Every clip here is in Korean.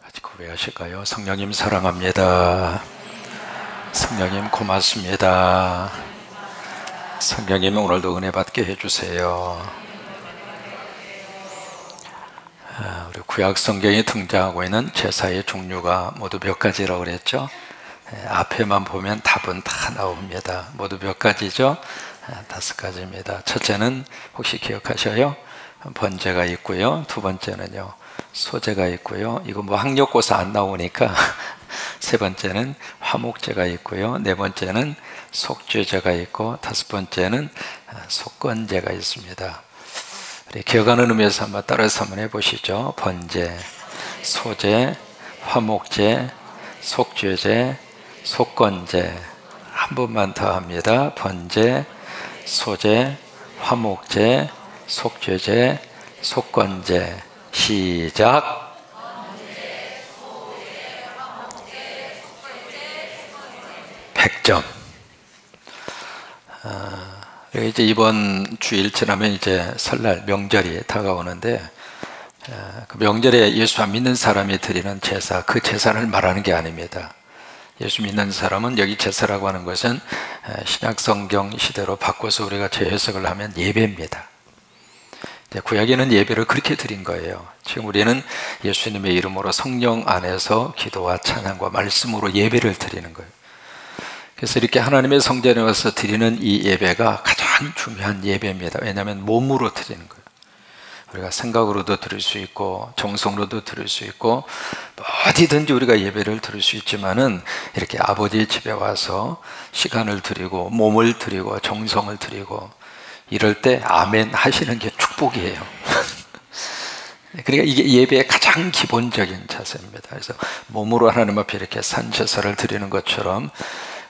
같이 고백하실까요? 성령님 사랑합니다. 성령님 고맙습니다. 성령님 오늘도 은혜 받게 해주세요. 우리 구약 성경에 등장하고 있는 제사의 종류가 모두 몇 가지라고 그랬죠? 앞에만 보면 답은 다 나옵니다. 모두 몇 가지죠? 5가지입니다. 첫째는 혹시 기억하셔요? 번제가 있고요. 두 번째는요, 소제가 있고요. 이거 뭐 학력고사 안 나오니까 세 번째는 화목제가 있고요. 네 번째는 속죄제가 있고, 다섯 번째는 속건제가 있습니다. 우리 기억하는 의미에서 한번 따라서 한번 해보시죠. 번제, 소제, 화목제, 속죄제, 속건제. 한 번만 더 합니다. 번제, 소제, 화목제, 속죄제, 속건제. 시작. 100점. 이제 이번 주일 지나면 이제 설날 명절이 다가오는데, 그 명절에 예수 안 믿는 사람이 드리는 제사, 그 제사를 말하는 게 아닙니다. 예수 믿는 사람은 여기 제사라고 하는 것은 신약 성경 시대로 바꿔서 우리가 재해석을 하면 예배입니다. 구약에는 예배를 그렇게 드린 거예요. 지금 우리는 예수님의 이름으로 성령 안에서 기도와 찬양과 말씀으로 예배를 드리는 거예요. 그래서 이렇게 하나님의 성전에 와서 드리는 이 예배가 가장 중요한 예배입니다. 왜냐하면 몸으로 드리는 거예요. 우리가 생각으로도 드릴 수 있고 정성으로도 드릴 수 있고 어디든지 우리가 예배를 드릴 수 있지만은, 이렇게 아버지 집에 와서 시간을 드리고 몸을 드리고 정성을 드리고 이럴 때 아멘 하시는 게 축복이에요. 그러니까 이게 예배의 가장 기본적인 자세입니다. 그래서 몸으로 하나님 앞에 이렇게 산제사를 드리는 것처럼,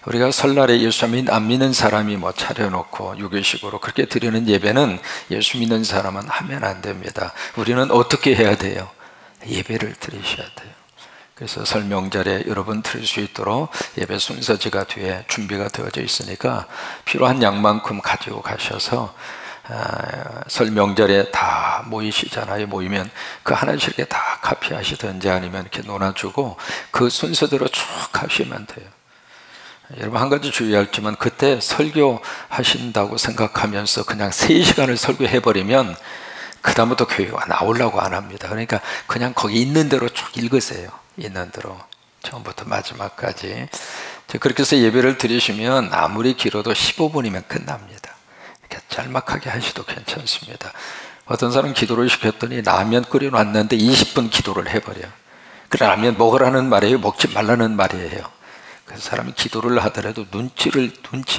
우리가 설날에 예수 안 믿는 사람이 뭐 차려놓고 유교식으로 그렇게 드리는 예배는 예수 믿는 사람은 하면 안 됩니다. 우리는 어떻게 해야 돼요? 예배를 드리셔야 돼요. 그래서 설 명절에 여러분 드릴 수 있도록 예배 순서지가 뒤에 준비가 되어져 있으니까 필요한 양만큼 가지고 가셔서, 설 명절에 다 모이시잖아요. 모이면 그 하나씩 이렇게 다 카피하시든지 아니면 이렇게 놓아주고 그 순서대로 쭉 하시면 돼요. 여러분, 한 가지 주의할 점은, 그때 설교하신다고 생각하면서 그냥 3시간을 설교해버리면 그 다음부터 교회가 나오려고 안 합니다. 그러니까 그냥 거기 있는 대로 쭉 읽으세요. 있는 대로 처음부터 마지막까지. 그렇게 해서 예배를 드리시면 아무리 길어도 15분이면 끝납니다. 이렇게 짤막하게 하셔도 괜찮습니다. 어떤 사람 기도를 시켰더니 라면 끓여놨는데 20분 기도를 해버려요. 그 라면 먹으라는 말이에요? 먹지 말라는 말이에요? 그 사람이 기도를 하더라도 눈치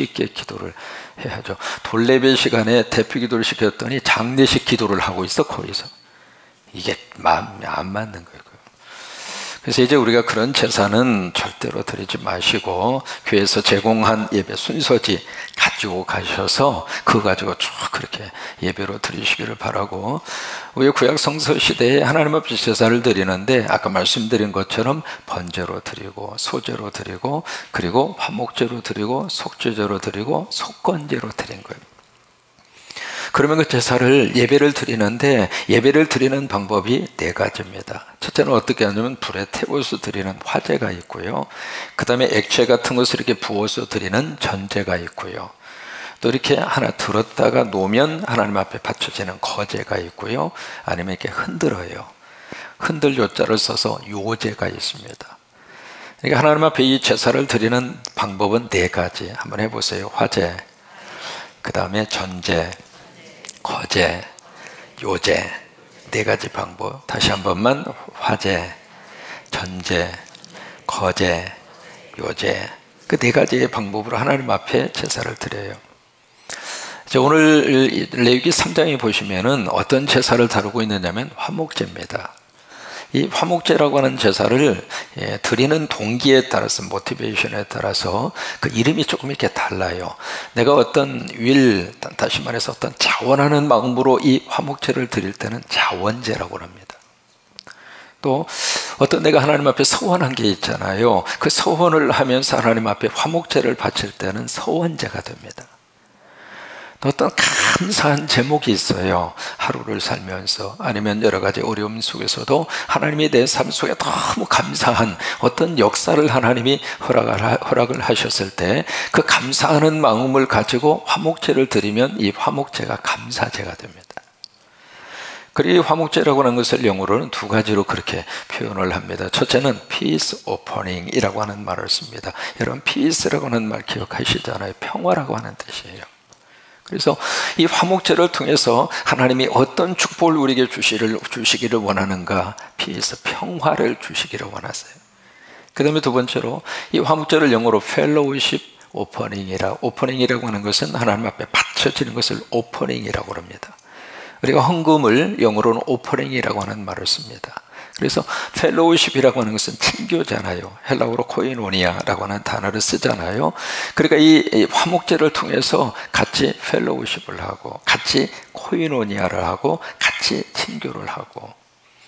있게 기도를 해야죠. 돌예배 시간에 대표 기도를 시켰더니 장례식 기도를 하고 있어, 거기서. 이게 마음이 안 맞는 거예요. 그래서 이제 우리가 그런 제사는 절대로 드리지 마시고, 교회에서 제공한 예배 순서지 가지고 가셔서 그거 가지고 쭉 그렇게 예배로 드리시기를 바라고, 우리 구약 성서 시대에 하나님 앞에 제사를 드리는데 아까 말씀드린 것처럼 번제로 드리고 소제로 드리고 그리고 화목제로 드리고 속죄제로 드리고 속건제로 드린 거예요. 그러면 그 제사를, 예배를 드리는데 예배를 드리는 방법이 4가지입니다. 첫째는 어떻게 하냐면 불에 태워서 드리는 화제가 있고요. 그 다음에 액체 같은 것을 이렇게 부어서 드리는 전제가 있고요. 또 이렇게 하나 들었다가 놓으면 하나님 앞에 바쳐지는 거제가 있고요. 아니면 이렇게 흔들어요. 흔들 요자를 써서 요제가 있습니다. 그러니까 하나님 앞에 이 제사를 드리는 방법은 4가지. 한번 해보세요. 화제, 그 다음에 전제, 거제, 요제. 4가지 방법. 다시 한 번만. 화제, 전제, 거제, 요제. 그 4가지의 방법으로 하나님 앞에 제사를 드려요. 오늘 레위기 3장에 보시면은 어떤 제사를 다루고 있느냐면 화목제입니다. 이 화목제라고 하는 제사를 드리는 동기에 따라서, 모티베이션에 따라서 그 이름이 조금 이렇게 달라요. 내가 어떤 다시 말해서 어떤 자원하는 마음으로 이 화목제를 드릴 때는 자원제라고 합니다. 또 어떤 내가 하나님 앞에 서원한 게 있잖아요. 그 서원을 하면서 하나님 앞에 화목제를 바칠 때는 서원제가 됩니다. 어떤 감사한 제목이 있어요. 하루를 살면서 아니면 여러 가지 어려움 속에서도 하나님이 내 삶 속에 너무 감사한 어떤 역사를 하나님이 허락을 하셨을 때 그 감사하는 마음을 가지고 화목제를 드리면 이 화목제가 감사제가 됩니다. 그리고 화목제라고 하는 것을 영어로는 두 가지로 그렇게 표현을 합니다. 첫째는 peace offering이라고 하는 말을 씁니다. 여러분 peace라고 하는 말 기억하시잖아요. 평화라고 하는 뜻이에요. 그래서 이 화목제를 통해서 하나님이 어떤 축복을 우리에게 주시기를 원하는가? peace, 평화를 주시기를 원하세요. 그 다음에 두 번째로 이 화목제를 영어로 fellowship 오퍼닝이라고 하는 것은 하나님 앞에 바쳐지는 것을 오퍼닝이라고 합니다. 우리가 헌금을 영어로는 오퍼링이라고 하는 말을 씁니다. 그래서 펠로우십이라고 하는 것은 친교잖아요. 헬라어로 코이노니아라고 하는 단어를 쓰잖아요. 그러니까 이 화목제를 통해서 같이 펠로우십을 하고 같이 코이노니아를 하고 같이 친교를 하고,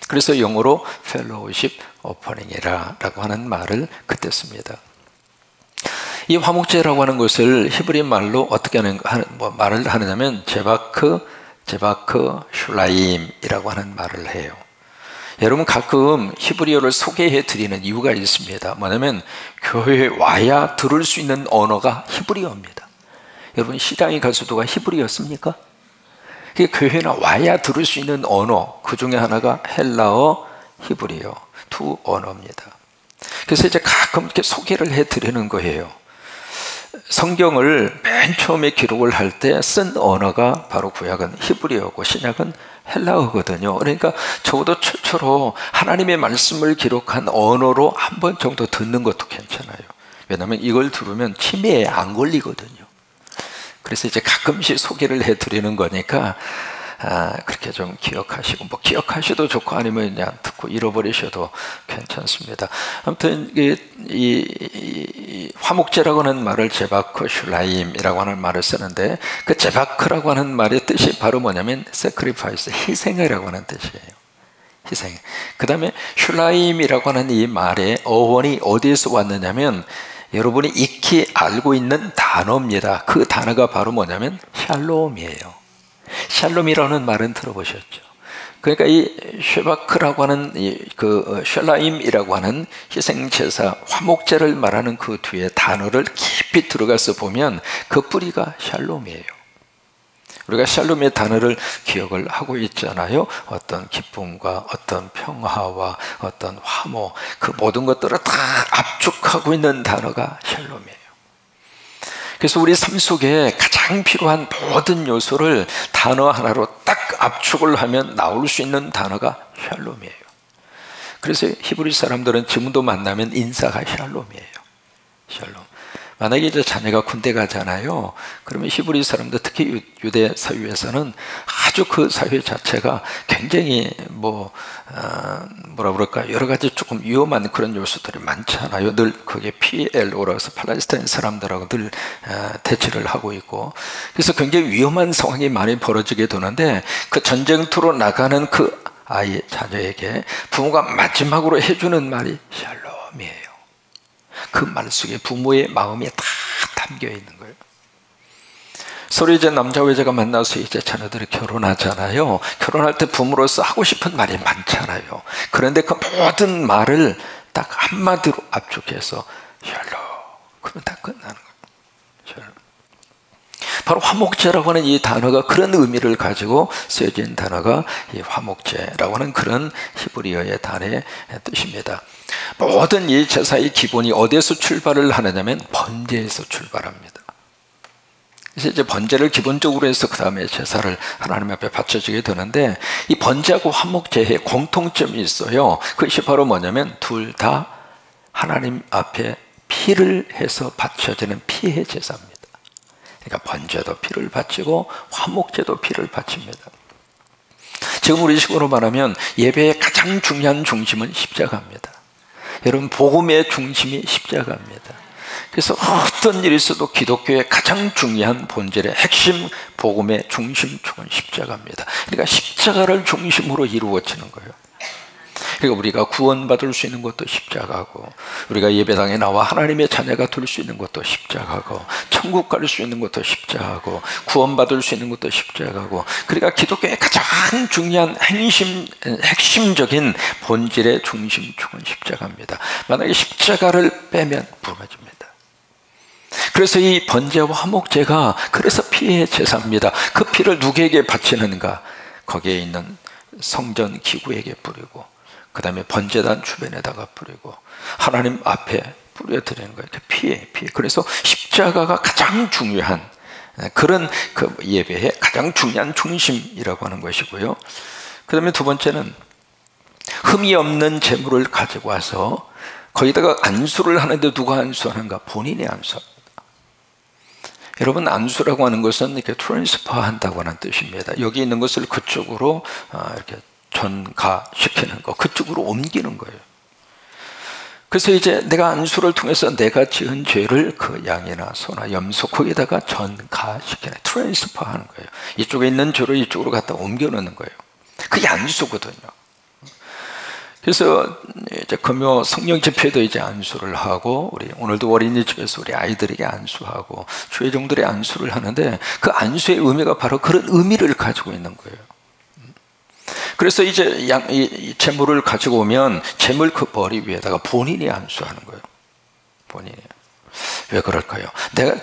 그래서 영어로 펠로우십 오퍼링이라고 하는 말을 그때 씁니다. 이 화목제라고 하는 것을 히브리 말로 어떻게 말을 하느냐면 제바크 슐라임이라고 하는 말을 해요. 여러분 가끔 히브리어를 소개해 드리는 이유가 있습니다. 뭐냐면 교회에 와야 들을 수 있는 언어가 히브리어입니다. 여러분 시장에 가서도가 히브리어였습니까? 교회에 와야 들을 수 있는 언어, 그 중에 하나가 헬라어, 히브리어 두 언어입니다. 그래서 이제 가끔 이렇게 소개를 해 드리는 거예요. 성경을 맨 처음에 기록을 할 때 쓴 언어가 바로 구약은 히브리어고 신약은 헬라어거든요. 그러니까 적어도 최초로 하나님의 말씀을 기록한 언어로 한 번 정도 듣는 것도 괜찮아요. 왜냐하면 이걸 들으면 치매에 안 걸리거든요. 그래서 이제 가끔씩 소개를 해드리는 거니까 그렇게 좀 기억하시고, 뭐 기억하셔도 좋고 아니면 그냥 듣고 잃어버리셔도 괜찮습니다. 아무튼 이 화목제라고 하는 말을 제바크 슐라임이라고 하는 말을 쓰는데, 그 제바크라고 하는 말의 뜻이 바로 뭐냐면 sacrifice, 희생이라고 하는 뜻이에요. 희생. 그 다음에 슐라임이라고 하는 이 말의 어원이 어디에서 왔느냐면 여러분이 익히 알고 있는 단어입니다. 그 단어가 바로 뭐냐면 샬롬이에요. 샬롬이라는 말은 들어보셨죠? 그러니까 이 쉐바크라고 하는 그 샬라임이라고 하는 희생제사 화목제를 말하는 그 뒤에 단어를 깊이 들어가서 보면 그 뿌리가 샬롬이에요. 우리가 샬롬의 단어를 기억을 하고 있잖아요. 어떤 기쁨과 어떤 평화와 어떤 화목, 그 모든 것들을 다 압축하고 있는 단어가 샬롬이에요. 그래서 우리 삶 속에 가장 필요한 모든 요소를 단어 하나로 딱 압축을 하면 나올 수 있는 단어가 샬롬이에요. 그래서 히브리 사람들은 지금도 만나면 인사가 샬롬이에요. 샬롬. 만약에 이제 자녀가 군대 가잖아요. 그러면 히브리 사람들, 특히 유대 사회에서는 아주 그 사회 자체가 굉장히 뭐라 그럴까, 여러 가지 조금 위험한 그런 요소들이 많잖아요. 늘 그게 PLO라고 해서 팔레스타인 사람들하고 늘 대치를 하고 있고, 그래서 굉장히 위험한 상황이 많이 벌어지게 되는데, 그 전쟁터로 나가는 그 아이 자녀에게 부모가 마지막으로 해주는 말이 샬롬이에요. 그 말 속에 부모의 마음이 다 담겨 있는 거예요. 서로 이제 남자와 여자가 만나서 이제 자녀들이 결혼하잖아요. 결혼할 때 부모로서 하고 싶은 말이 많잖아요. 그런데 그 모든 말을 딱 한마디로 압축해서 샬롬, 그러면 다 끝나는 거예요. 샬롬. 바로 화목제라고 하는 이 단어가 그런 의미를 가지고 쓰여진 단어가 이 화목제라고 하는 그런 히브리어의 단어의 뜻입니다. 모든 이 제사의 기본이 어디에서 출발을 하느냐면 번제에서 출발합니다. 그래서 이제 번제를 기본적으로 해서 그 다음에 제사를 하나님 앞에 바쳐지게 되는데, 이 번제하고 화목제에 공통점이 있어요. 그것이 바로 뭐냐면 둘 다 하나님 앞에 피를 해서 바쳐지는 피의 제사입니다. 그러니까 번제도 피를 바치고 화목제도 피를 바칩니다. 지금 우리 식으로 말하면 예배의 가장 중요한 중심은 십자가입니다. 여러분 복음의 중심이 십자가입니다. 그래서 어떤 일이 있어도 기독교의 가장 중요한 본질의 핵심 복음의 중심축은 십자가입니다. 그러니까 십자가를 중심으로 이루어지는 거예요. 그러니까 우리가 구원받을 수 있는 것도 십자가고, 우리가 예배당에 나와 하나님의 자녀가 될 수 있는 것도 십자가고, 천국 갈 수 있는 것도 십자가고, 구원받을 수 있는 것도 십자가고, 그러니까 기독교의 가장 중요한 핵심적인 본질의 중심축은 십자가입니다. 만약에 십자가를 빼면 무너집니다. 그래서 이 번제와 화목제가 그래서 피의 제사입니다. 그 피를 누구에게 바치는가? 거기에 있는 성전 기구에게 뿌리고, 그 다음에 번제단 주변에다가 뿌리고, 하나님 앞에 뿌려드리는 거예요. 피에. 그래서 십자가가 가장 중요한 그런 그 예배의 가장 중요한 중심이라고 하는 것이고요. 그 다음에 두 번째는 흠이 없는 제물을 가지고 와서 거기다가 안수를 하는데 누가 안수하는가? 본인이 안수합니다. 여러분, 안수라고 하는 것은 이렇게 트랜스퍼 한다고 하는 뜻입니다. 여기 있는 것을 그쪽으로 이렇게 전가시키는 거, 그쪽으로 옮기는 거예요. 그래서 이제 내가 안수를 통해서 내가 지은 죄를 그 양이나 소나 염소 거기다가 전가시키는, 트랜스퍼 하는 거예요. 이쪽에 있는 죄를 이쪽으로 갖다 옮겨놓는 거예요. 그게 안수거든요. 그래서 이제 금요 성령 집회도 이제 안수를 하고, 우리 오늘도 어린이집에서 우리 아이들에게 안수하고 주의종들의 안수를 하는데, 그 안수의 의미가 바로 그런 의미를 가지고 있는 거예요. 그래서 이제 이 제물을 가지고 오면 제물 그 머리 위에다가 본인이 안수하는 거예요. 본인이. 왜 그럴까요?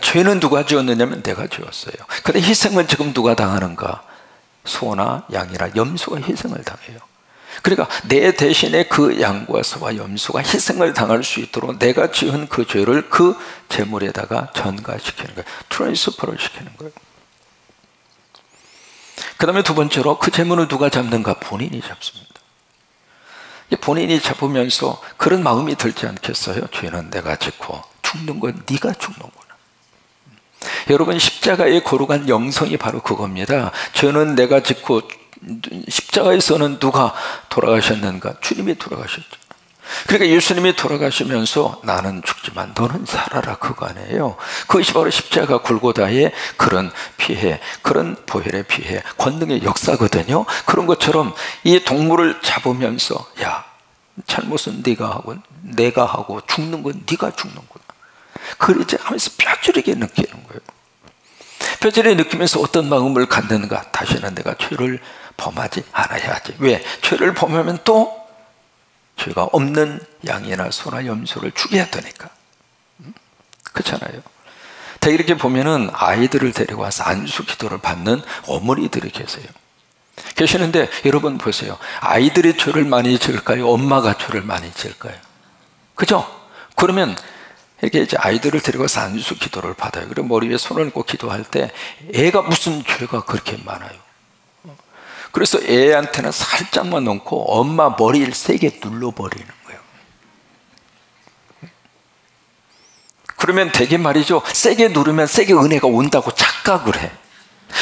죄는 누가 지었느냐면 내가 지었어요. 근데 희생은 지금 누가 당하는가? 소나 양이나 염소가 희생을 당해요. 그러니까 내 대신에 그 양과 소와 염소가 희생을 당할 수 있도록 내가 지은 그 죄를 그 제물에다가 전가시키는 거예요. 트랜스퍼를 시키는 거예요. 그 다음에 두 번째로 그 제물을 누가 잡는가? 본인이 잡습니다. 본인이 잡으면서 그런 마음이 들지 않겠어요? 죄는 내가 짓고 죽는 건 네가 죽는구나. 여러분, 십자가의 거룩한 영성이 바로 그겁니다. 죄는 내가 짓고, 십자가에서는 누가 돌아가셨는가? 주님이 돌아가셨죠. 그러니까 예수님이 돌아가시면서 나는 죽지만 너는 살아라, 그거 아니에요. 그것이 바로 십자가 골고다의 그런 피해, 그런 보혈의 피해, 권능의 역사거든요. 그런 것처럼 이 동물을 잡으면서, 야, 잘못은 네가 하고 내가 하고 죽는 건 네가 죽는구나. 그걸 이제 하면서 뼈저리게 느끼는 거예요. 뼈저리게 느끼면서 어떤 마음을 갖는가? 다시는 내가 죄를 범하지 않아야지. 왜? 죄를 범하면 또 죄가 없는 양이나 소나 염소를 죽여야 되니까. 그렇잖아요. 다 이렇게 보면은 아이들을 데리고 와서 안수 기도를 받는 어머니들이 계시는데, 여러분 보세요. 아이들이 죄를 많이 지을까요? 엄마가 죄를 많이 지을까요? 그죠? 그러면 이렇게 이제 아이들을 데리고 와서 안수 기도를 받아요. 그리고 머리 위에 손을 얹고 기도할 때 애가 무슨 죄가 그렇게 많아요? 그래서 애한테는 살짝만 넣고 엄마 머리를 세게 눌러버리는 거예요. 그러면 되게 말이죠, 세게 누르면 세게 은혜가 온다고 착각을 해.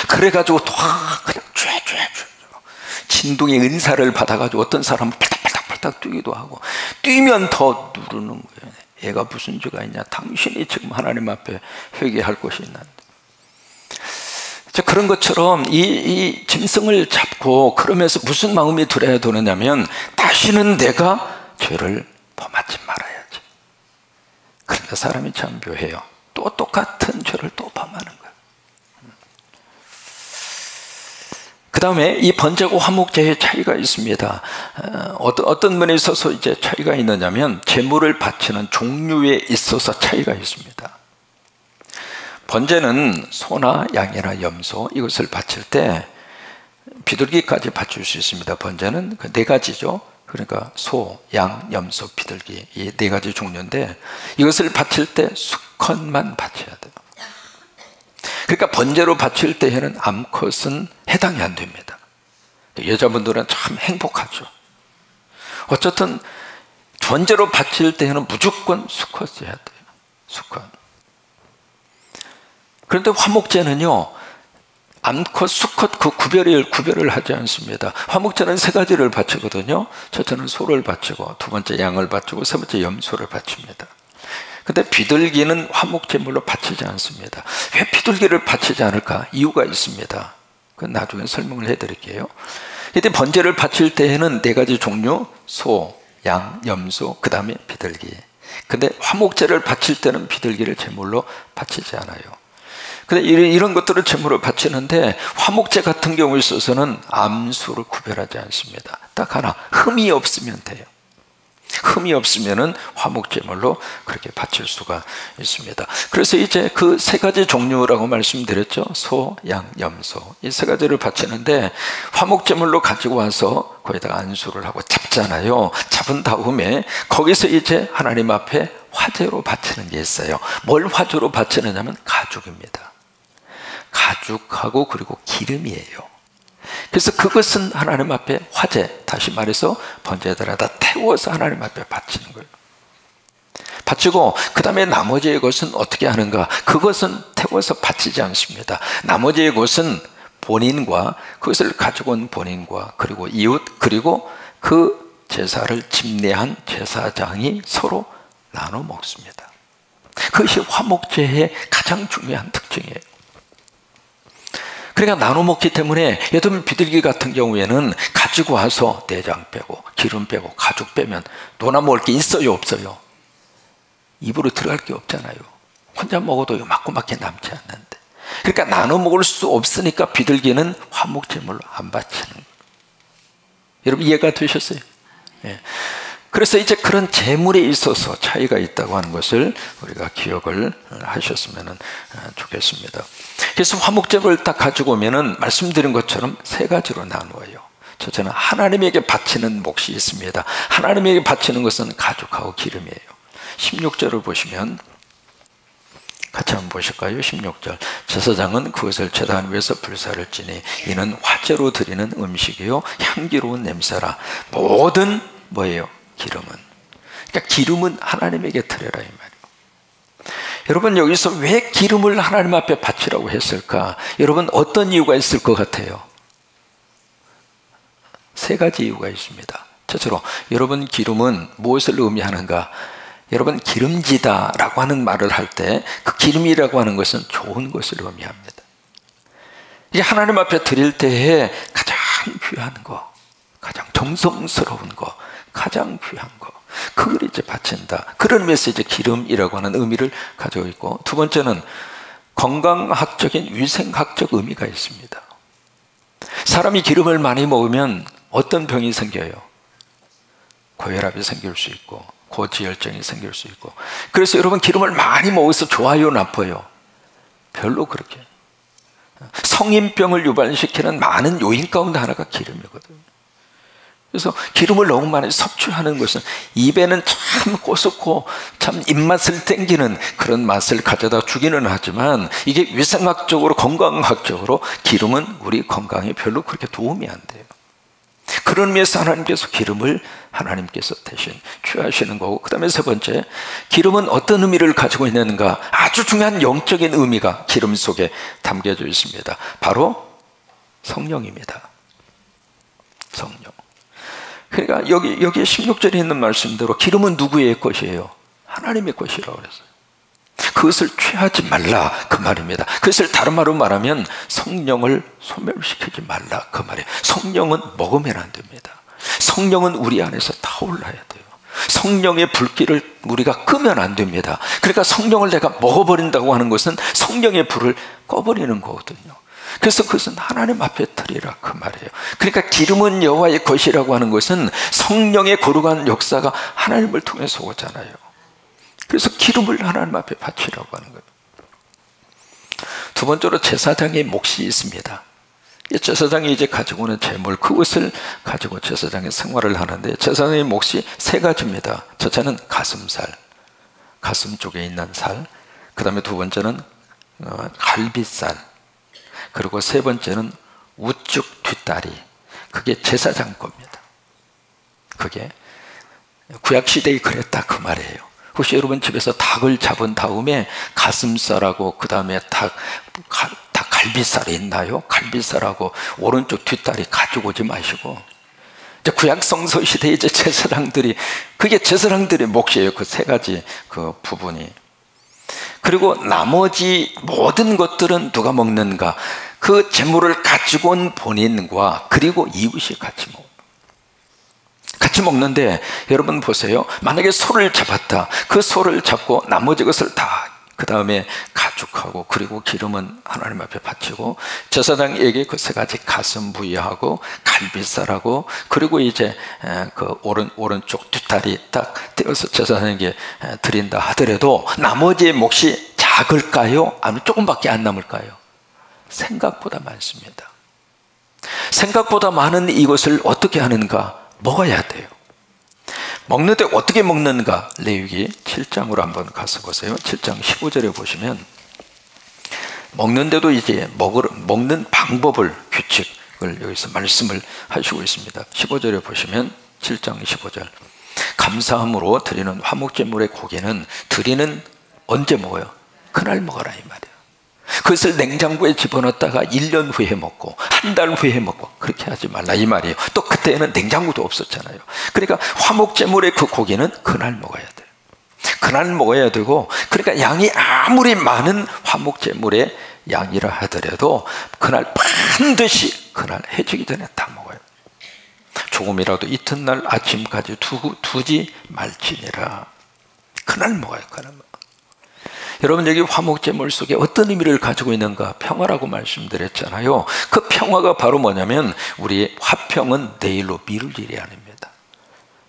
그래가지고 또 그냥 죄 진동의 은사를 받아가지고 어떤 사람은 팔딱팔딱 뛰기도 하고, 뛰면 더 누르는 거예요. 얘가 무슨 죄가 있냐? 당신이 지금 하나님 앞에 회개할 것이 있는데. 그런 것처럼 이 짐승을 잡고 그러면서 무슨 마음이 들어야 되느냐면, 다시는 내가 죄를 범하지 말아야지. 그런데 사람이 참 묘해요. 또 똑같은 죄를 또 범하는 거예요. 그 다음에 이 번제고 화목제의 차이가 있습니다. 어떤 면에 있어서 이제 차이가 있느냐면, 제물을 바치는 종류에 있어서 차이가 있습니다. 번제는 소나 양이나 염소, 이것을 바칠 때 비둘기까지 바칠 수 있습니다. 번제는 그 네 가지죠. 그러니까 소, 양, 염소, 비둘기, 이 네 가지 종류인데, 이것을 바칠 때 수컷만 바쳐야 돼요. 그러니까 번제로 바칠 때에는 암컷은 해당이 안 됩니다. 여자분들은 참 행복하죠. 어쨌든 번제로 바칠 때에는 무조건 수컷을 해야 돼요. 수컷. 그런데 화목제는요, 암컷, 수컷 그 구별을 하지 않습니다. 화목제는 세 가지를 바치거든요. 첫째는 소를 바치고, 두 번째 양을 바치고, 세 번째 염소를 바칩니다. 근데 비둘기는 화목제물로 바치지 않습니다. 왜 비둘기를 바치지 않을까? 이유가 있습니다. 그건 나중에 설명을 해드릴게요. 이때 번제를 바칠 때에는 네 가지 종류, 소, 양, 염소, 그 다음에 비둘기. 근데 화목제를 바칠 때는 비둘기를 제물로 바치지 않아요. 근데 이런 것들을 제물로 바치는데 화목제 같은 경우에 있어서는 암수를 구별하지 않습니다. 딱 하나, 흠이 없으면 돼요. 흠이 없으면은 화목제물로 그렇게 바칠 수가 있습니다. 그래서 이제 그 세 가지 종류라고 말씀드렸죠. 소, 양, 염소. 이 세 가지를 바치는데 화목제물로 가지고 와서 거기다가 안수를 하고 잡잖아요. 잡은 다음에 거기서 이제 하나님 앞에 화제로 바치는 게 있어요. 뭘 화제로 바치느냐면 가죽입니다. 가죽하고 그리고 기름이에요. 그래서 그것은 하나님 앞에 화제, 다시 말해서 번제에다 태워서 하나님 앞에 바치는 거예요. 바치고 그 다음에 나머지의 것은 어떻게 하는가? 그것은 태워서 바치지 않습니다. 나머지의 것은 본인과 그것을 가지고 온 본인과 그리고 이웃 그리고 그 제사를 집례한 제사장이 서로 나눠 먹습니다. 그것이 화목제의 가장 중요한 특징이에요. 그러니까 나눠 먹기 때문에 예를 들면 비둘기 같은 경우에는 가지고 와서 내장 빼고 기름 빼고 가죽 빼면 노나 먹을 게 있어요 없어요? 입으로 들어갈 게 없잖아요. 혼자 먹어도 요만큼밖에 남지 않는데, 그러니까 나눠 먹을 수 없으니까 비둘기는 화목제물로 안 바치는 거예요. 여러분 이해가 되셨어요? 예. 그래서 이제 그런 제물에 있어서 차이가 있다고 하는 것을 우리가 기억을 하셨으면 좋겠습니다. 그래서 화목제물을 딱 가지고 오면은 말씀드린 것처럼 세 가지로 나누어요. 첫째는 하나님에게 바치는 몫이 있습니다. 하나님에게 바치는 것은 가죽하고 기름이에요. 16절을 보시면 같이 한번 보실까요? 16절. 제사장은 그것을 제단 위에서 불사를 지니 이는 화제로 드리는 음식이요 향기로운 냄새라. 모든 뭐예요? 기름은. 그러니까 기름은 하나님에게 드려라 이 말이에요. 여러분 여기서 왜 기름을 하나님 앞에 바치라고 했을까? 여러분 어떤 이유가 있을 것 같아요? 세 가지 이유가 있습니다. 첫째로 여러분 기름은 무엇을 의미하는가? 여러분 기름지다 라고 하는 말을 할 때 그 기름이라고 하는 것은 좋은 것을 의미합니다. 이게 하나님 앞에 드릴 때에 가장 귀한 거, 가장 정성스러운 거, 가장 귀한 거, 그걸 이제 바친다. 그런 의미에서 이제 기름이라고 하는 의미를 가지고 있고, 두 번째는 건강학적인 위생학적 의미가 있습니다. 사람이 기름을 많이 먹으면 어떤 병이 생겨요? 고혈압이 생길 수 있고 고지혈증이 생길 수 있고. 그래서 여러분 기름을 많이 먹어서 좋아요 나빠요? 별로 그렇게. 성인병을 유발시키는 많은 요인 가운데 하나가 기름이거든요. 그래서 기름을 너무 많이 섭취하는 것은 입에는 참 꼬숩고 참 입맛을 땡기는 그런 맛을 가져다 주기는 하지만 이게 위생학적으로 건강학적으로 기름은 우리 건강에 별로 그렇게 도움이 안 돼요. 그런 의미에서 하나님께서 기름을 하나님께서 대신 취하시는 거고, 그 다음에 세 번째, 기름은 어떤 의미를 가지고 있는가? 아주 중요한 영적인 의미가 기름 속에 담겨져 있습니다. 바로 성령입니다. 성령. 그러니까 여기 16절에 있는 말씀대로 기름은 누구의 것이에요? 하나님의 것이라고 그랬어요. 그것을 취하지 말라 그 말입니다. 그것을 다른 말로 말하면 성령을 소멸시키지 말라 그 말이에요. 성령은 먹으면 안 됩니다. 성령은 우리 안에서 타올라야 돼요. 성령의 불길을 우리가 끄면 안 됩니다. 그러니까 성령을 내가 먹어버린다고 하는 것은 성령의 불을 꺼버리는 거거든요. 그래서 그것은 하나님 앞에 드리라 그 말이에요. 그러니까 기름은 여호와의 것이라고 하는 것은 성령의 거룩한 역사가 하나님을 통해서 오잖아요. 그래서 기름을 하나님 앞에 바치라고 하는 거예요. 두 번째로 제사장의 몫이 있습니다. 제사장이 이제 가지고 오는 제물, 그것을 가지고 제사장의 생활을 하는데 제사장의 몫이 세 가지입니다. 첫째는 가슴살, 가슴 쪽에 있는 살. 그 다음에 두 번째는 갈비살. 그리고 세 번째는 우측 뒷다리. 그게 제사장 겁니다. 그게 구약시대에 그랬다 그 말이에요. 혹시 여러분 집에서 닭을 잡은 다음에 가슴살하고 그 다음에 닭 갈비살이 있나요? 갈비살하고 오른쪽 뒷다리 가지고 오지 마시고, 이제 구약성서 시대에 이제 제사장들이, 그게 제사장들의 몫이에요. 그 세 가지 그 부분이. 그리고 나머지 모든 것들은 누가 먹는가? 그 재물을 가지고 온 본인과 그리고 이웃이 같이 먹는데, 여러분 보세요. 만약에 소를 잡았다. 그 소를 잡고 나머지 것을 다 그 다음에 가죽하고 그리고 기름은 하나님 앞에 바치고 제사장에게 그 세 가지 가슴 부위하고 갈비살하고 그리고 이제 그 오른쪽 뒷다리 딱 떼어서 제사장에게 드린다 하더라도 나머지의 몫이 작을까요? 아니면 조금밖에 안 남을까요? 생각보다 많습니다. 생각보다 많은 이것을 어떻게 하는가? 먹어야 돼요. 먹는데 어떻게 먹는가? 레위기 7장으로 한번 가서 보세요. 7장 15절에 보시면 먹는데도 이제 먹는 방법을, 규칙을 여기서 말씀을 하시고 있습니다. 15절에 보시면 7장 15절, 감사함으로 드리는 화목제물의 고기는 드리는 언제 먹어요? 그날 먹어라 이 말이에요. 그것을 냉장고에 집어넣었다가 1년 후에 먹고 한 달 후에 먹고 그렇게 하지 말라 이 말이에요. 또 그때는 냉장고도 없었잖아요. 그러니까 화목제물의 그 고기는 그날 먹어야 돼요. 그날 먹어야 되고, 그러니까 양이 아무리 많은 화목제물의 양이라 하더라도 그날 반드시 그날 해지기 전에 다 먹어요. 조금이라도 이튿날 아침까지 두지 말지니라. 그날 먹어요. 그날 먹어요. 여러분, 여기 화목제물 속에 어떤 의미를 가지고 있는가? 평화라고 말씀드렸잖아요. 그 평화가 바로 뭐냐면 우리의 화평은 내일로 미룰 일이 아닙니다.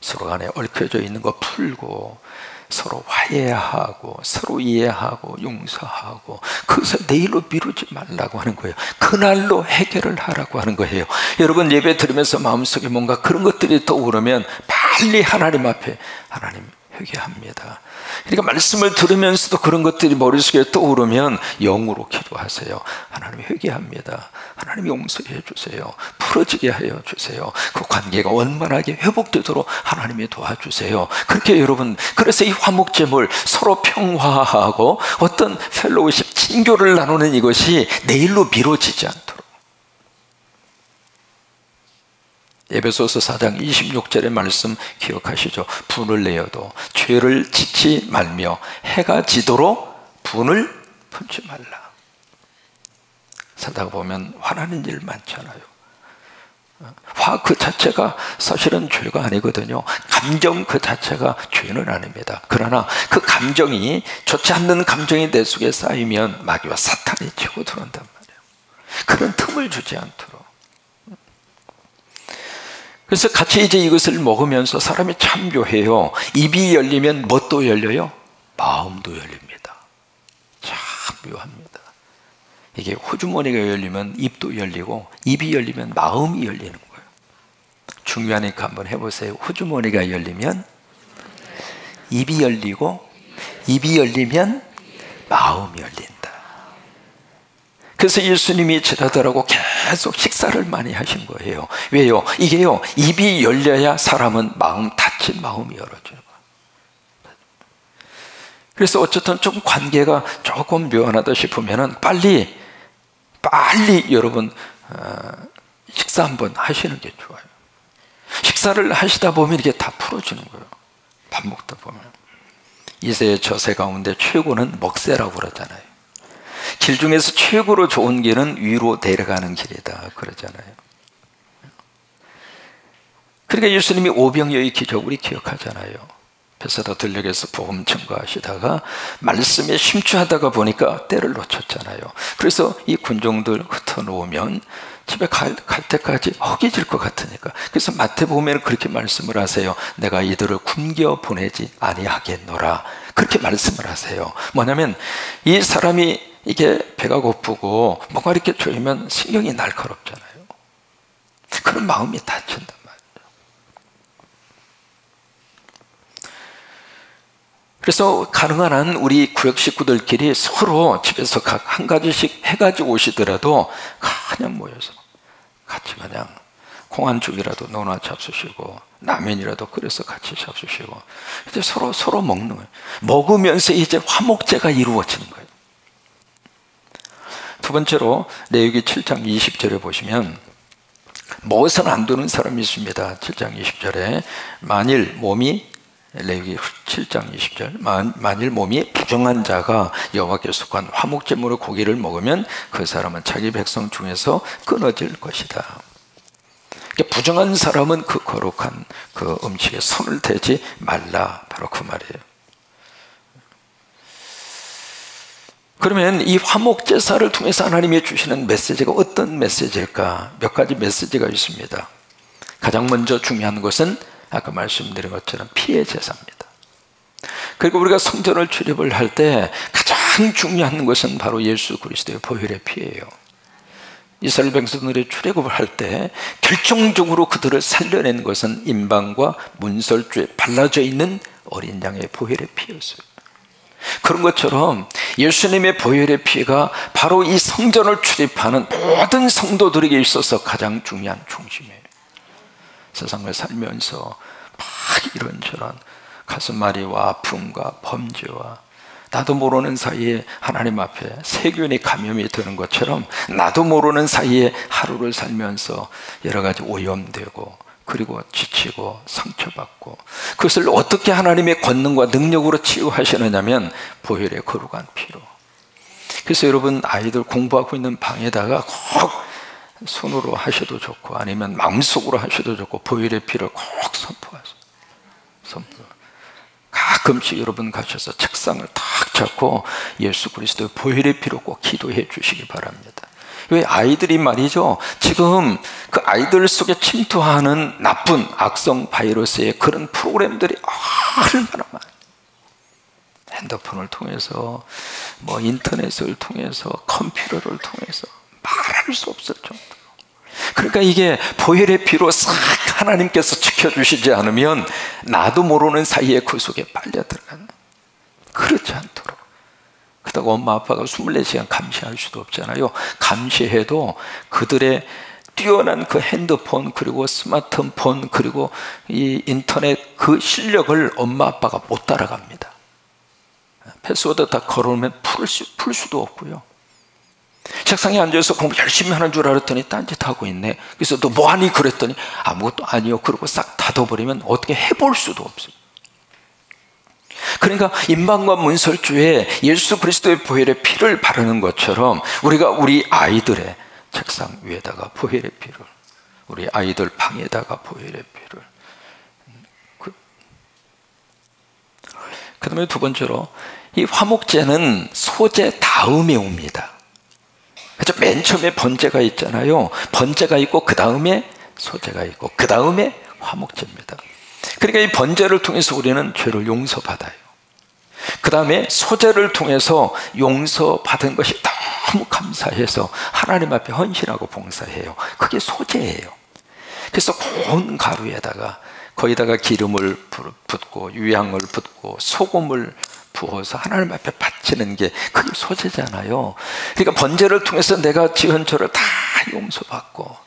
서로 간에 얽혀져 있는 거 풀고 서로 화해하고 서로 이해하고 용서하고 그것을 내일로 미루지 말라고 하는 거예요. 그날로 해결을 하라고 하는 거예요. 여러분, 예배 드리면서 마음속에 뭔가 그런 것들이 떠오르면 빨리 하나님 앞에, 하나님 회개합니다. 그러니까 말씀을 들으면서도 그런 것들이 머릿속에 떠오르면 영으로 기도하세요. 하나님 회개합니다. 하나님 용서해 주세요. 풀어지게 하여 주세요. 그 관계가 원만하게 회복되도록 하나님이 도와주세요. 그렇게 여러분, 그래서 이 화목제물 서로 평화하고 어떤 펠로우십, 친교를 나누는 이것이 내일로 미뤄지지 않도록. 에베소서 4장 26절의 말씀 기억하시죠? 분을 내어도 죄를 짓지 말며 해가 지도록 분을 품지 말라. 살다가 보면 화나는 일 많잖아요. 화 그 자체가 사실은 죄가 아니거든요. 감정 그 자체가 죄는 아닙니다. 그러나 그 감정이, 좋지 않는 감정이 내 속에 쌓이면 마귀와 사탄이 치고 들어온단 말이에요. 그런 틈을 주지 않도록. 그래서 같이 이제 이것을 먹으면서 사람이 참 묘해요. 입이 열리면 뭣도 열려요? 마음도 열립니다. 참 묘합니다. 이게 호주머니가 열리면 입도 열리고 입이 열리면 마음이 열리는 거예요. 중요하니까 한번 해보세요. 호주머니가 열리면 입이 열리고 입이 열리면 마음이 열린다. 그래서 예수님이 제자들하고 계속 식사를 많이 하신 거예요. 왜요? 이게요, 입이 열려야 사람은 마음, 닫힌 마음이 열어져요. 그래서 어쨌든 좀 관계가 조금 묘하다 싶으면은 빨리 여러분 식사 한번 하시는 게 좋아요. 식사를 하시다 보면 이게 다 풀어지는 거예요. 밥 먹다 보면. 이세 저세 가운데 최고는 먹세라고 그러잖아요. 길 중에서 최고로 좋은 길은 위로 내려가는 길이다 그러잖아요. 그러니까 예수님이 오병이어의 기적 우리 기억하잖아요. 베세다 들녘에서 복음 전가하시다가 말씀에 심취하다가 보니까 때를 놓쳤잖아요. 그래서 이 군종들 흩어놓으면 집에 갈 때까지 허기질 것 같으니까. 그래서 마태복음에는 그렇게 말씀을 하세요. 내가 이들을 굶겨 보내지 아니하겠노라. 그렇게 말씀을 하세요. 뭐냐면 이 사람이 이게 배가 고프고 뭔가 이렇게 조이면 신경이 날카롭잖아요. 그런 마음이 다친단 말이에요. 그래서 가능한 한 우리 구역 식구들끼리 서로 집에서 각 한 가지씩 해가지고 오시더라도 그냥 모여서 같이 그냥 콩한죽이라도 넣어놔 잡수시고 라면이라도 끓여서 같이 잡수시고 이제 서로 먹는 거예요. 먹으면서 이제 화목제가 이루어지는 거예요. 두 번째로 레위기 7장 20절에 보시면 먹어서는 안 되는 사람이 있습니다. 7장 20절에 만일 몸이 레위기 7장 20절, 만일 몸이 부정한 자가 여호와께 속한 화목제물의 고기를 먹으면 그 사람은 자기 백성 중에서 끊어질 것이다. 그러니까 부정한 사람은 그 거룩한 그 음식에 손을 대지 말라, 바로 그 말이에요. 그러면 이 화목제사를 통해서 하나님이 주시는 메시지가 어떤 메시지일까? 몇 가지 메시지가 있습니다. 가장 먼저 중요한 것은 아까 말씀드린 것처럼 피해 제사입니다. 그리고 우리가 성전을 출입을 할 때 가장 중요한 것은 바로 예수 그리스도의 보혈의 피예요. 이스라엘 백성들이 출애굽을 할 때 결정적으로 그들을 살려낸 것은 임방과 문설주에 발라져 있는 어린 양의 보혈의 피였어요. 그런 것처럼 예수님의 보혈의 피가 바로 이 성전을 출입하는 모든 성도들에게 있어서 가장 중요한 중심이에요. 세상을 살면서 막 이런저런 가슴앓이와 아픔과 범죄와 나도 모르는 사이에 하나님 앞에 세균이 감염이 되는 것처럼 나도 모르는 사이에 하루를 살면서 여러 가지 오염되고 그리고 지치고 상처받고 그것을 어떻게 하나님의 권능과 능력으로 치유하시느냐면 보혈의 거룩한 피로. 그래서 여러분 아이들 공부하고 있는 방에다가 꼭 손으로 하셔도 좋고 아니면 마음속으로 하셔도 좋고 보혈의 피를 꼭 선포하세요. 가끔씩 여러분 가셔서 책상을 탁 잡고 예수 그리스도의 보혈의 피로 꼭 기도해 주시기 바랍니다. 왜 아이들이 말이죠, 지금 그 아이들 속에 침투하는 나쁜 악성 바이러스의 그런 프로그램들이 얼마나 많아요. 핸드폰을 통해서 뭐 인터넷을 통해서 컴퓨터를 통해서 말할 수 없을 정도로. 그러니까 이게 보혈의 피로 싹 하나님께서 지켜주시지 않으면 나도 모르는 사이에 그 속에 빨려 들어가는, 그렇지 않도록. 그렇다고 엄마 아빠가 24시간 감시할 수도 없잖아요. 감시해도 그들의 뛰어난 그 핸드폰 그리고 스마트폰 그리고 이 인터넷 그 실력을 엄마 아빠가 못 따라갑니다. 패스워드 다 걸어놓으면 풀 수도 없고요. 책상에 앉아서 공부 열심히 하는 줄 알았더니 딴짓하고 있네. 그래서 너 뭐하니? 그랬더니 아무것도 아니요. 그리고 싹 닫아버리면 어떻게 해볼 수도 없어요. 그러니까 임방과 문설주에 예수 그리스도의 보혈의 피를 바르는 것처럼 우리가 우리 아이들의 책상 위에다가 보혈의 피를, 우리 아이들 방에다가 보혈의 피를. 그 다음에 두 번째로 이 화목제는 소제 다음에 옵니다. 그렇죠? 맨 처음에 번제가 있잖아요. 번제가 있고 그 다음에 소제가 있고 그 다음에 화목제입니다. 그러니까 이 번제를 통해서 우리는 죄를 용서받아요. 그 다음에 소제를 통해서 용서받은 것이 너무 감사해서 하나님 앞에 헌신하고 봉사해요. 그게 소제예요. 그래서 고운 가루에다가 거기다가 기름을 붓고 유향을 붓고 소금을 부어서 하나님 앞에 바치는 게 그게 소제잖아요. 그러니까 번제를 통해서 내가 지은 죄를 다 용서받고,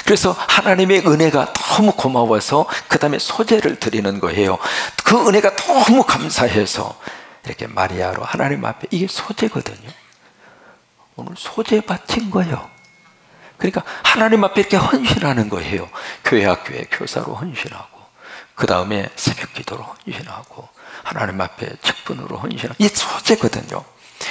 그래서 하나님의 은혜가 너무 고마워서 그 다음에 소제를 드리는 거예요. 그 은혜가 너무 감사해서 이렇게 마리아로 하나님 앞에, 이게 소제거든요. 오늘 소제 바친 거예요. 그러니까 하나님 앞에 이렇게 헌신하는 거예요. 교회 학교에 교사로 헌신하고 그 다음에 새벽 기도로 헌신하고 하나님 앞에 직분으로 헌신하고, 이 소제거든요.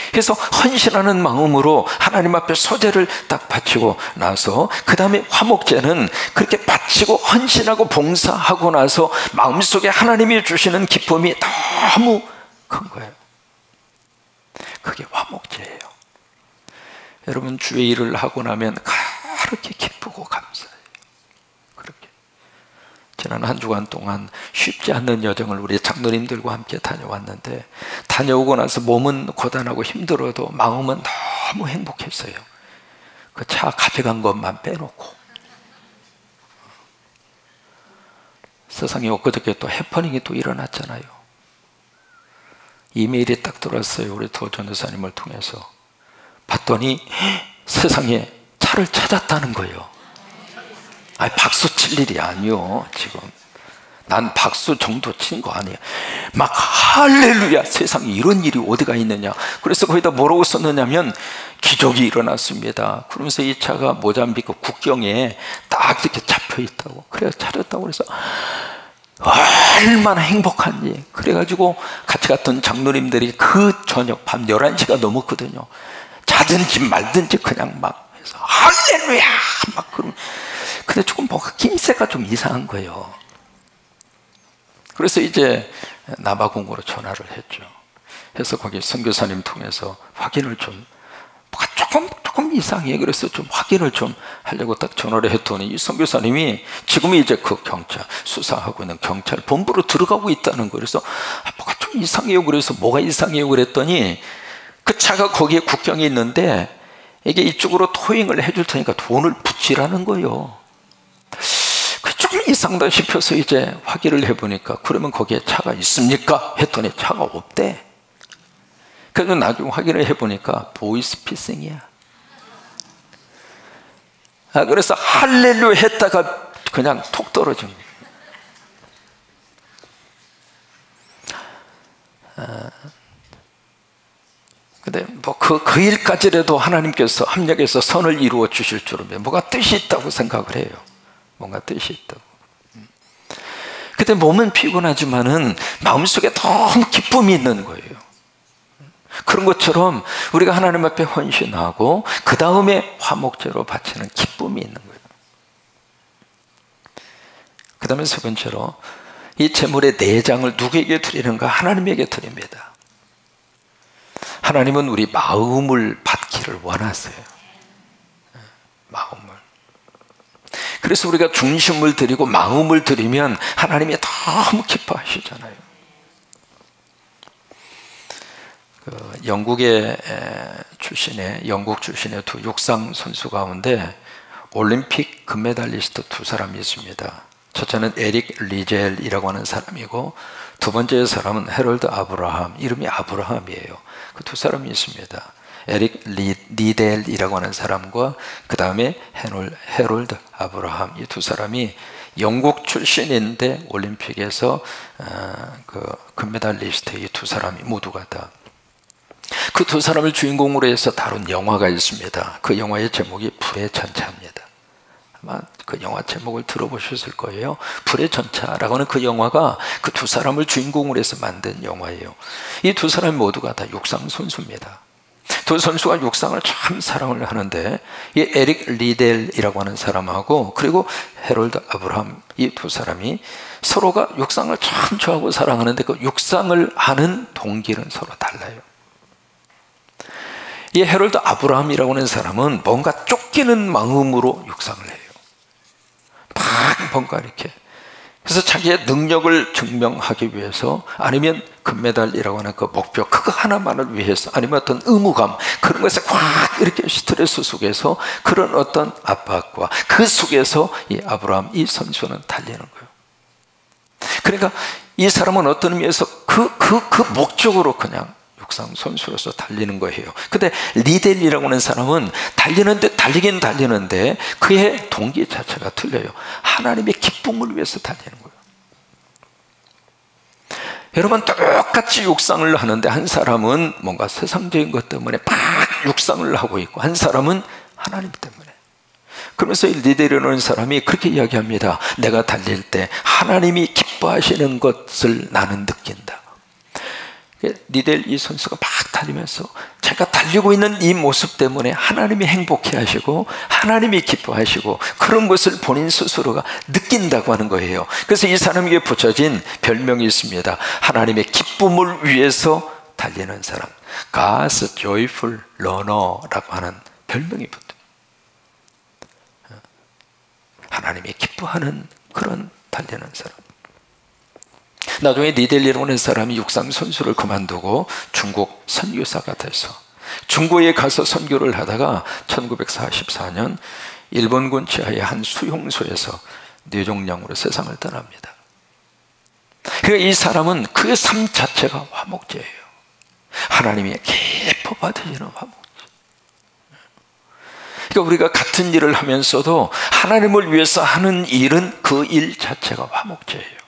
그래서 헌신하는 마음으로 하나님 앞에 소제를 딱 바치고 나서 그 다음에 화목제는 그렇게 바치고 헌신하고 봉사하고 나서 마음속에 하나님이 주시는 기쁨이 너무 큰 거예요. 그게 화목제예요. 여러분 주의 일을 하고 나면 그렇게 기쁘고 감사해요. 그렇게 지난 한 주간 동안 쉽지 않는 여정을 우리 장로님들과 함께 다녀왔는데, 다녀오고 나서 몸은 고단하고 힘들어도 마음은 너무 행복했어요. 그 차 가져간 것만 빼놓고. 세상에 엊그저께 또 해퍼닝이 또 일어났잖아요. 이메일이 딱 들어왔어요. 우리 도 전도사님을 통해서 봤더니 세상에 차를 찾았다는 거예요. 아니 박수 칠 일이 아니요. 지금 난 박수 정도 친 거 아니에요. 막 할렐루야, 세상에 이런 일이 어디가 있느냐. 그래서 거기다 뭐라고 썼느냐면 기적이 일어났습니다. 그러면서 이 차가 모잠비크 국경에 딱 이렇게 잡혀 있다고. 그래서 찾았다고. 그래서 얼마나 행복한지. 그래가지고 같이 갔던 장로님들이 그 저녁 밤 11시가 넘었거든요. 자든지 말든지 그냥 막 해서 할렐루야 막 그러면, 근데 조금 뭔가 김새가 좀 이상한 거예요. 그래서 이제 남아공으로 전화를 했죠. 해서 거기 선교사님 통해서 확인을 좀, 뭐가 조금 이상해. 그래서 좀 확인을 좀 하려고 딱 전화를 했더니 이 선교사님이 지금 이제 그 경찰 수사하고 있는 경찰 본부로 들어가고 있다는 거예요. 그래서 뭐가 좀 이상해요. 그래서 뭐가 이상해요 그랬더니 그 차가 거기에 국경에 있는데 이게 이쪽으로 토잉을 해줄 테니까 돈을 붙이라는 거예요. 조금 이상하다 싶어서 이제 확인을 해보니까 그러면 거기에 차가 있습니까? 했더니 차가 없대. 그래서 나중에 확인을 해보니까 보이스피싱이야. 그래서 할렐루야 했다가 그냥 톡 떨어진 거예요. 근데 뭐 그 일까지라도 하나님께서 합력해서 선을 이루어 주실 줄은 뭐가 뜻이 있다고 생각을 해요. 뭔가 뜻이 있다고. 근데 몸은 피곤하지만은 마음속에 너무 기쁨이 있는 거예요. 그런 것처럼 우리가 하나님 앞에 헌신하고 그 다음에 화목제로 바치는 기쁨이 있는 거예요. 그 다음에 세 번째로 이 제물의 내장을 누구에게 드리는가? 하나님에게 드립니다. 하나님은 우리 마음을 받기를 원하세요. 마음을. 그래서 우리가 중심을 드리고 마음을 드리면 하나님이 너무 기뻐하시잖아요. 영국 출신의 두 육상 선수 가운데 올림픽 금메달리스트 두 사람이 있습니다. 첫째는 에릭 리젤이라고 하는 사람이고 두 번째 사람은 해롤드 아브라함, 이름이 아브라함이에요. 그 두 사람이 있습니다. 에릭 리델이라고 하는 사람과 그 다음에 해롤드 아브라함, 이 두 사람이 영국 출신인데 올림픽에서 그 금메달리스트 이 두 사람이 모두가 다 그 두 사람을 주인공으로 해서 다룬 영화가 있습니다. 그 영화의 제목이 불의 전차입니다. 아마 그 영화 제목을 들어보셨을 거예요. 불의 전차라고 하는 그 영화가 그 두 사람을 주인공으로 해서 만든 영화예요. 이 두 사람 모두가 다 육상 선수입니다. 두 선수가 육상을 참 사랑을 하는데 이 에릭 리델이라고 하는 사람하고 그리고 해롤드 아브라함 이 두 사람이 서로가 육상을 참 좋아하고 사랑하는데 그 육상을 하는 동기는 서로 달라요. 이 해롤드 아브라함이라고 하는 사람은 뭔가 쫓기는 마음으로 육상을 해요. 뭔가 이렇게. 그래서 자기의 능력을 증명하기 위해서 아니면 금메달이라고 하는 그 목표 그거 하나만을 위해서 아니면 어떤 의무감 그런 것에 확 이렇게 스트레스 속에서 그런 어떤 압박과 그 속에서 이 아브라함 이 선수는 달리는 거예요. 그러니까 이 사람은 어떤 의미에서 그 목적으로 그냥 육상 선수로서 달리는 거예요. 근데 리델이라고 하는 사람은 달리긴 달리는데 그의 동기 자체가 틀려요. 하나님의 기쁨을 위해서 달리는 거예요. 여러분 똑같이 육상을 하는데 한 사람은 뭔가 세상적인 것 때문에 막 육상을 하고 있고 한 사람은 하나님 때문에. 그러면서 이 리델이라는 사람이 그렇게 이야기합니다. 내가 달릴 때 하나님이 기뻐하시는 것을 나는 느낀다. 리델 이 선수가 막 달리면서 제가 달리고 있는 이 모습 때문에 하나님이 행복해 하시고 하나님이 기뻐하시고 그런 것을 본인 스스로가 느낀다고 하는 거예요. 그래서 이 사람에게 붙여진 별명이 있습니다. 하나님의 기쁨을 위해서 달리는 사람, God's Joyful Runner라고 하는 별명이 붙어요. 하나님이 기뻐하는 그런 달리는 사람. 나중에 리델리라고 하는 사람이 육상 선수를 그만두고 중국 선교사가 돼서 중국에 가서 선교를 하다가 1944년 일본군 지하의 한 수용소에서 뇌종양으로 세상을 떠납니다. 그러니까 이 사람은 그의 삶 자체가 화목제예요. 하나님이 기뻐 받으시는 화목제. 그러니까 우리가 같은 일을 하면서도 하나님을 위해서 하는 일은 그 일 자체가 화목제예요.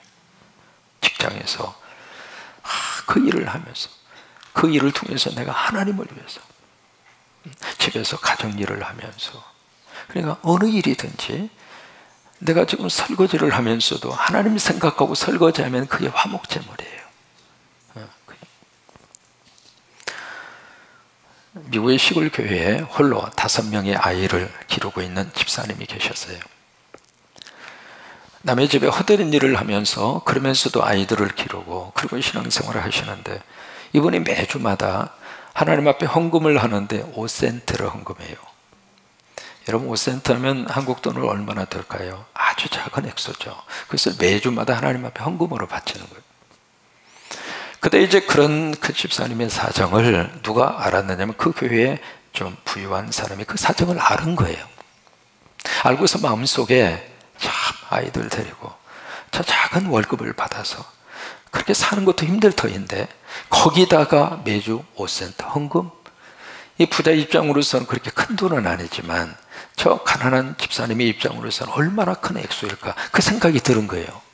직장에서 그 일을 하면서 그 일을 통해서 내가 하나님을 위해서 집에서 가정일을 하면서 그러니까 어느 일이든지 내가 지금 설거지를 하면서도 하나님 생각하고 설거지하면 그게 화목제물이에요. 미국의 시골 교회에 홀로 5명의 아이를 기르고 있는 집사님이 계셨어요. 남의 집에 헛되는 일을 하면서 그러면서도 아이들을 기르고 그리고 신앙생활을 하시는데, 이분이 매주마다 하나님 앞에 헌금을 하는데 5센트를 헌금해요. 여러분, 5센트면 한국 돈으로 얼마나 될까요? 아주 작은 액수죠. 그래서 매주마다 하나님 앞에 헌금으로 바치는 거예요. 그때 이제 그런 그 집사님의 사정을 누가 알았느냐면 그 교회에 좀 부유한 사람이 그 사정을 아는 거예요. 알고서 마음속에 참 아이들 데리고 저 작은 월급을 받아서 그렇게 사는 것도 힘들 터인데 거기다가 매주 5센트 헌금? 이 부자 입장으로서는 그렇게 큰 돈은 아니지만 저 가난한 집사님의 입장으로서는 얼마나 큰 액수일까, 그 생각이 드는 거예요.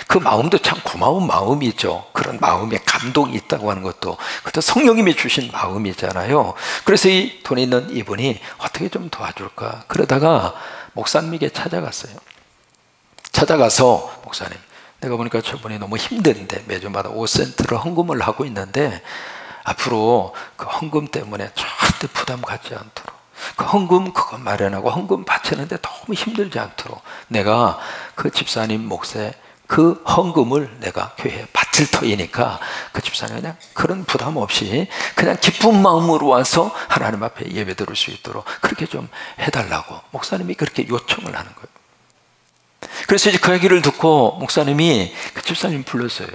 그 마음도 참 고마운 마음이죠. 그런 마음에 감동이 있다고 하는 것도 그것도 성령님이 주신 마음이잖아요. 그래서 이 돈 있는 이분이 어떻게 좀 도와줄까 그러다가 목사님에게 찾아갔어요. 찾아가서, 목사님, 내가 보니까 저분이 너무 힘든데 매주마다 5센트를 헌금을 하고 있는데 앞으로 그 헌금 때문에 절대 부담 갖지 않도록, 그 헌금 그거 마련하고 헌금 바치는데 너무 힘들지 않도록 내가 그 집사님 몫에 그 헌금을 내가 교회에 바칠 터이니까 그 집사님 그냥 그런 부담 없이 그냥 기쁜 마음으로 와서 하나님 앞에 예배 드릴 수 있도록 그렇게 좀 해달라고 목사님이 그렇게 요청을 하는 거예요. 그래서 이제 그 얘기를 듣고 목사님이 그 집사님 불렀어요.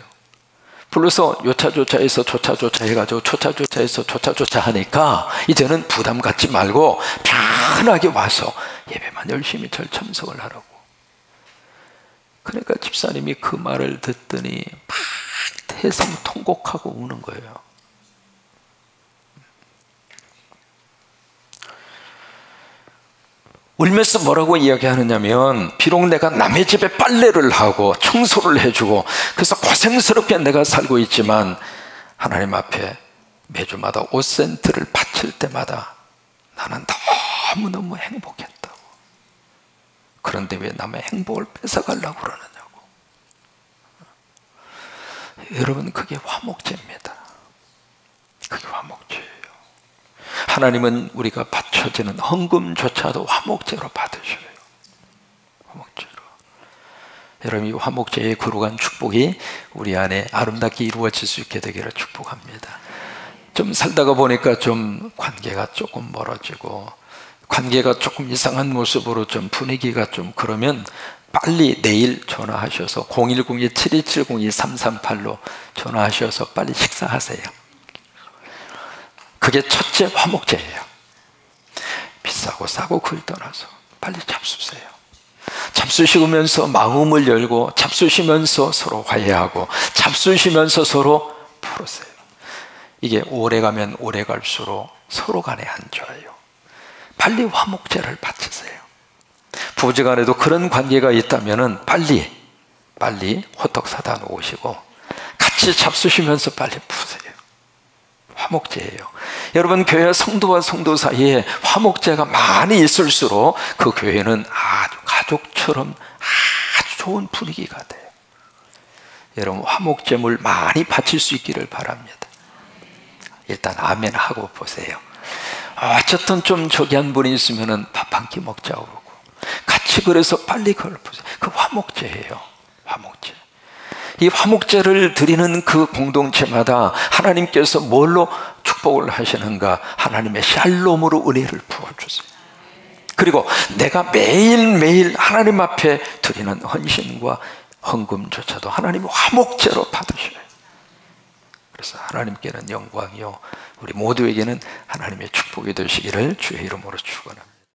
불러서 요차조차해서 조차조차 해가지고 조차조차해서 조차조차 하니까 이제는 부담 갖지 말고 편하게 와서 예배만 열심히 잘 참석을 하라고. 그러니까 집사님이 그 말을 듣더니 막 대성통곡하고 우는 거예요. 울면서 뭐라고 이야기하느냐면, 비록 내가 남의 집에 빨래를 하고 청소를 해주고 그래서 고생스럽게 내가 살고 있지만 하나님 앞에 매주마다 5센트를 바칠 때마다 나는 너무너무 행복했다고. 그런데 왜 남의 행복을 뺏어가려고 그러느냐고. 여러분, 그게 화목제입니다. 그게 화목제예요. 하나님은 우리가 바쳐지는 헌금조차도 화목제로 받으셔요. 화목제로. 여러분, 이 화목제의 거룩한 축복이 우리 안에 아름답게 이루어질 수 있게 되기를 축복합니다. 좀 살다가 보니까 좀 관계가 조금 멀어지고 관계가 조금 이상한 모습으로 좀 분위기가 좀 그러면 빨리 내일 전화하셔서 010-7270-2338로 전화하셔서 빨리 식사하세요. 그게 첫째 화목제예요. 비싸고 싸고 그걸 떠나서 빨리 잡수세요. 잡수시면서 마음을 열고 잡수시면서 서로 화해하고 잡수시면서 서로 풀으세요. 이게 오래가면 오래갈수록 서로 간에 안 좋아요. 빨리 화목제를 바치세요. 부부지간에도 그런 관계가 있다면 빨리 호떡 사다 놓으시고 같이 잡수시면서 빨리 푸세요. 화목제예요. 여러분, 교회 성도와 성도 사이에 화목제가 많이 있을수록 그 교회는 아주 가족처럼 아주 좋은 분위기가 돼요. 여러분, 화목제물 많이 바칠 수 있기를 바랍니다. 일단 아멘 하고 보세요. 어쨌든 좀 저기 한 분이 있으면 밥 한 끼 먹자고 그러고 같이, 그래서 빨리 그걸 보세요. 그 화목제예요. 화목제. 이 화목제를 드리는 그 공동체마다 하나님께서 뭘로 축복을 하시는가? 하나님의 샬롬으로 은혜를 부어주세요. 그리고 내가 매일매일 하나님 앞에 드리는 헌신과 헌금조차도 하나님의 화목제로 받으셔요. 그래서 하나님께는 영광이요, 우리 모두에게는 하나님의 축복이 되시기를 주의 이름으로 축원합니다.